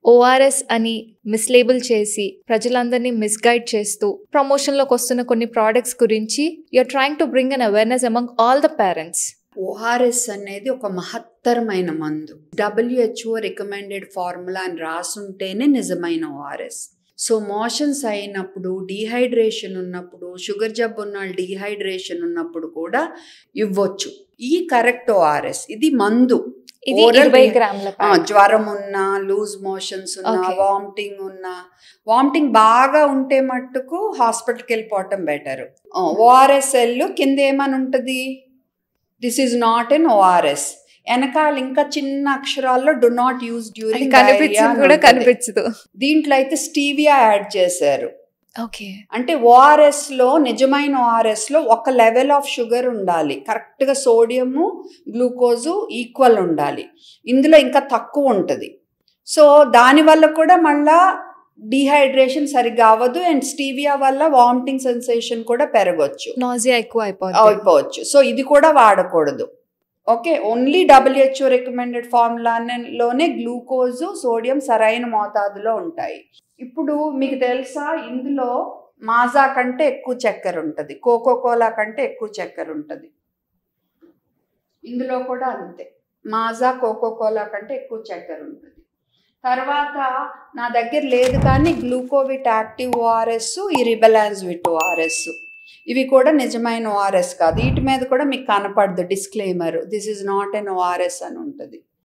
ORS అని మిస్లేబుల్ చేసి ప్రజలందరినీ మిస్గైడ్ చేస్తూ ప్రమోషన్లోకి వస్తున్న కొన్ని ప్రోడక్ట్స్ గురించి you're trying to bring an awareness among all the parents. ORS అనేది ఒక మహత్తరమైన మందు. WHO రికమెండెడ్ ఫార్ములా అని రాసుంటేనే నిజమైన ఓఆర్ఎస్. సో మోషన్స్ అయినప్పుడు, డీహైడ్రేషన్ ఉన్నప్పుడు, షుగర్ జబ్బు ఉన్న డీహైడ్రేషన్ ఉన్నప్పుడు కూడా ఇవ్వచ్చు ఈ కరెక్ట్ ఓఆర్ఎస్. ఇది మందు. ఇది 20 గ్రాముల జ్వరం ఉన్నా, లూజ్ మోషన్స్ ఉన్నా, వామిటింగ్ బాగా ఉంటే మట్టుకు హాస్పిటల్కి వెళ్ళిపోవటం బెటర్. ఓఆర్ఎస్ఎల్ కింద ఏమని ఉంటుంది, this is not an ORS. వెనకాల ఇంకా చిన్న అక్షరాల్లో డు నాట్ యూజ్ డ్యూరింగ్ కనిపించదు. దీంట్లో అయితే స్టీవియా యాడ్ చేశారు. ఓకే, అంటే ఓఆర్ఎస్ లో, నిజమైన ఓఆర్ఎస్ లో ఒక లెవెల్ ఆఫ్ షుగర్ ఉండాలి, కరెక్ట్ గా సోడియము గ్లూకోజు ఈక్వల్ ఉండాలి. ఇందులో ఇంకా తక్కువ ఉంటుంది. సో దానివల్ల కూడా మళ్ళా డీహైడ్రేషన్ సరిగ్గా అవ్వదు. అండ్ స్టీవియా వల్ల వామిటింగ్ సెన్సేషన్ కూడా పెరగవచ్చు, నాజియా ఎక్కువ అయిపోవచ్చు. సో ఇది కూడా వాడకూడదు. ఓకే, ఓన్లీ WHO రికమెండెడ్ ఫార్ములాలోనే గ్లూకోజు, సోడియం సరైన మోతాదులో ఉంటాయి. ఇప్పుడు మీకు తెలుసా, ఇందులో మాజా కంటే ఎక్కువ చక్కెర ఉంటుంది, కోకోకోలా కంటే ఎక్కువ చక్కెర ఉంటుంది. ఇందులో కూడా అంతే, మాజా, కోకోకోలా కంటే ఎక్కువ చక్కెర ఉంటుంది. తర్వాత నా దగ్గర లేదు కానీ గ్లూకోవిట్ యాక్టివ్ ఓఆర్ఎస్, ఈ రిబెలాన్స్విట్ ఓఆర్ఎస్, ఇవి కూడా నిజమైన ఓఆర్ఎస్ కాదు. వీటి మీద కూడా మీకు కనపడదు disclaimer, this is not an ORS అని ఉంటుంది.